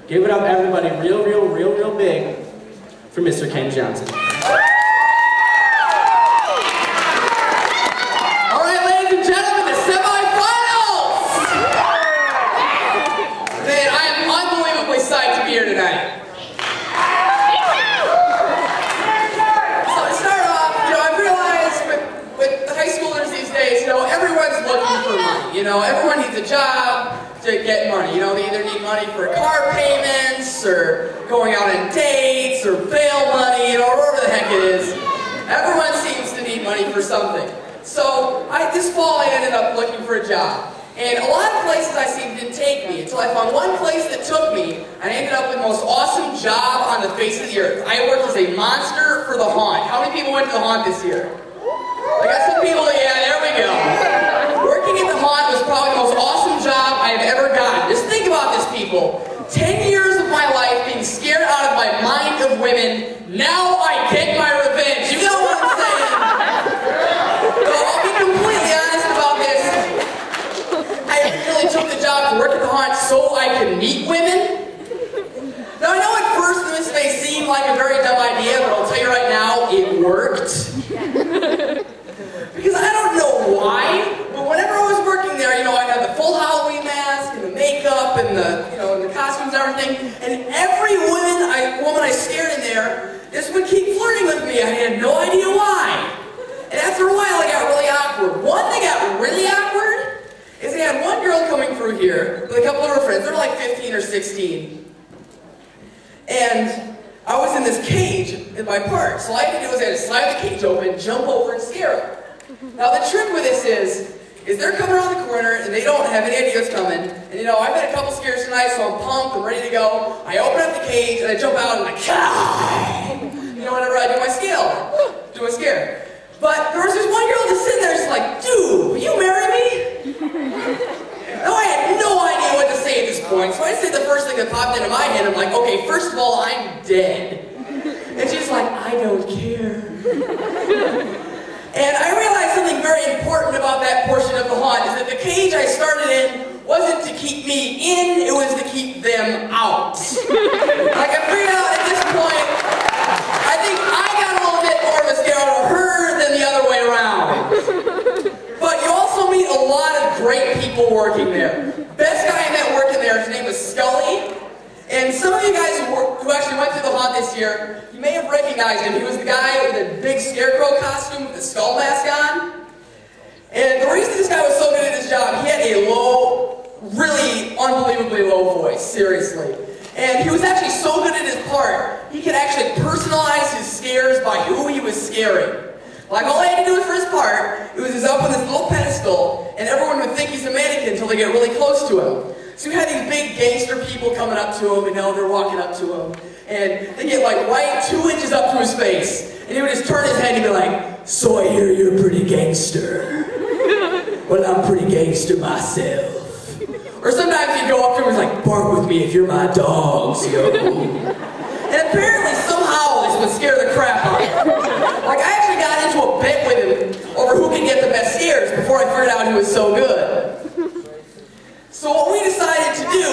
Give it up, everybody, real big for Mr. Ken Johnson. All right, ladies and gentlemen, the semifinals! Man, I am unbelievably psyched to be here tonight. So to start off, I've realized with the high schoolers these days, everyone's looking for money. Everyone needs a job to get money. They either need money for car payments, or going out on dates, or bail money, whatever the heck it is. Everyone seems to need money for something. So this fall I ended up looking for a job. And a lot of places I seen didn't take me, until I found one place that took me, and I ended up with the most awesome job on the face of the earth. I worked as a monster for the haunt. How many people went to the haunt this year? I got some people, yeah, there we go. Working at the haunt was probably the most awesome job I have ever gotten. Just think about this, people. 10 years of my life being scared out of my mind of women. Now I get my revenge. You know what I'm saying? So I'll be completely honest about this. I really took the job to work at the haunt so I could meet women. Now I know at first this may seem like a very dumb idea, but I'll tell you right now, it worked. Because I don't know why, but whenever I was working there, I'd have the full Halloween mask and the makeup and the costumes and everything, and every woman I stared in there just would keep flirting with me. I had no idea why. And after a while, it got really awkward. One thing got really awkward is they had one girl coming through here with a couple of her friends. They're like 15 or 16. And I was in this cage in my park, so all I had to do was I had to slide the cage open, jump over, and scare her. Now the trick with this is they're coming around the corner and they don't have any idea what's coming. And I've had a couple scares tonight, so I'm pumped, I'm ready to go. I open up the cage and I jump out and I'm like, whenever I do my scare. But there was this one girl just sitting there, just like, dude, will you marry me? Now I had no idea what to say at this point, so I said the first thing that popped into my head. I'm like, okay, first of all, I'm dead. And she's like, I don't care. And I realized something very important about that portion of the haunt, is that the cage I started in wasn't to keep me in, it was to keep them out. Like I figured out at this point, I think I got a little bit more of a scare out of her than the other way around. But you also meet a lot of great people working there. Best guy I met working there, his name was Scully. And some of you guys who actually went through the haunt this year, you may have recognized him. He was the guy with the big scarecrow costume with the skull mask on. And the reason this guy was so good at his job, he had a low, really unbelievably low voice, seriously. And he was actually so good at his part, he could actually personalize his scares by who he was scaring. Like, all I had to do for his part, it was he's up on this little pedestal, and everyone would think he's a mannequin until they get really close to him. So we had these big gangster people coming up to him, and they're walking up to him, and they get like right 2 inches up to his face, and he would just turn his head and be like, so I hear you're a pretty gangster. Well, I'm pretty gangster myself. Or sometimes he'd go up to him and was like, bark with me if you're my dogs, yo. And apparently, somehow, this would scare the crap out of him. Like, I actually got into a bet with him over who could get the best scares before I figured out he was so good. So what we decided to do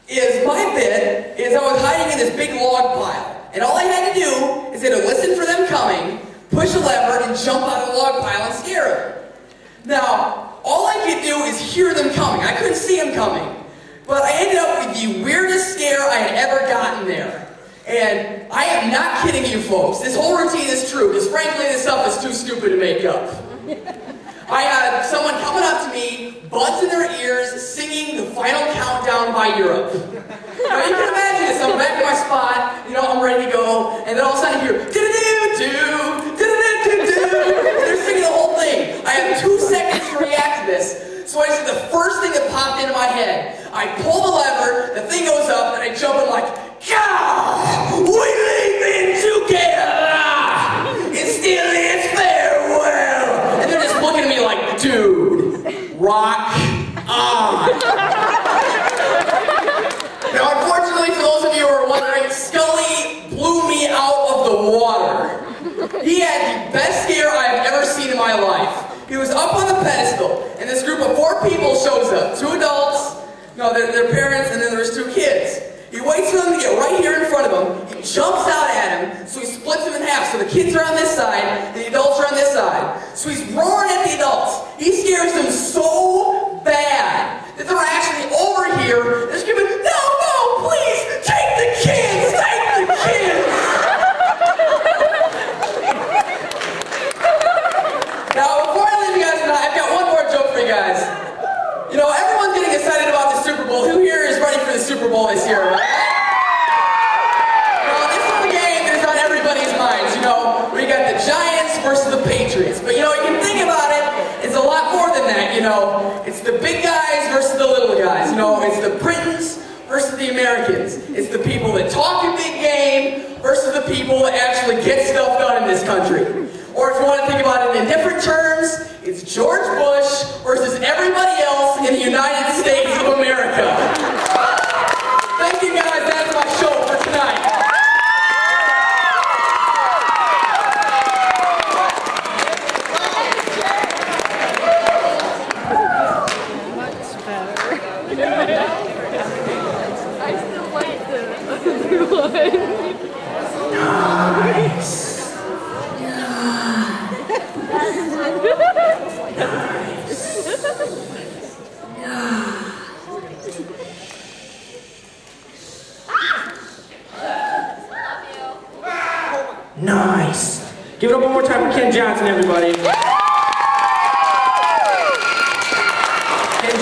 is, my bit is I was hiding in this big log pile. And all I had to do is I had to listen for them coming, push a lever, and jump out of the log pile and scare them. Now, all I could do is hear them coming. I couldn't see them coming. But I ended up with the weirdest scare I had ever gotten there. And I am not kidding you folks. This whole routine is true, because frankly this stuff is too stupid to make up. I had someone coming up to me, buds in their ears, singing the final countdown by Europe. Now you can imagine this, I'm back in my spot, I'm ready to go, and then all of a sudden you hear, do-do-do-do, do-do-do-do-do, and they're singing the whole thing. I have 2 seconds to react to this, so I said the first thing that popped into my head. I pull the lever, the thing goes up, and I jump in like, God, we live in together, it still is farewell. And they're just looking at me like, dude, rock on. Now, unfortunately, for those of you who are wondering, Scully blew me out of the water. He had the best scare I have ever seen in my life. He was up on the pedestal, and this group of 4 people shows up. 2 adults, No, their parents, and then there's 2 kids. He waits for them to get right here in front of him. He jumps out at him, so he splits them in half. So the kids are on this side, the adults are on this side. So he's roaring at the adults. He scares them so bad that they're actually over here. They're screaming, "No, no, please, take the kids, take the kids!" Now, before I leave you guys tonight, I've got one more joke for you guys. You know, everyone's getting excited about the Super Bowl. Who here is ready for the Super Bowl this year, right? Well, this is the game that's on everybody's minds. You know, we got the Giants versus the Patriots. But you know, you can think about it, it's a lot more than that, you know. It's the big guys versus the little guys. You know, it's the Britons versus the Americans. It's the people that talk a big game versus the people that actually get stuff done in this country. Or if you want to think about it in different terms, it's George Bush versus everybody else in the United States of America. Thank you guys, that's my show for tonight. I still like the other one. Nice. Nice. Give it up one more time for Ken Johnson, everybody. Ken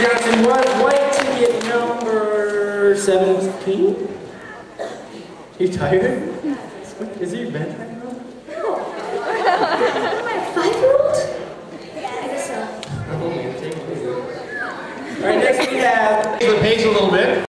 Johnson was white ticket number 17. You tired? Is it your bedtime? No. Am I a 5-year-old? I guess so. All right, next we have... The pace a little bit.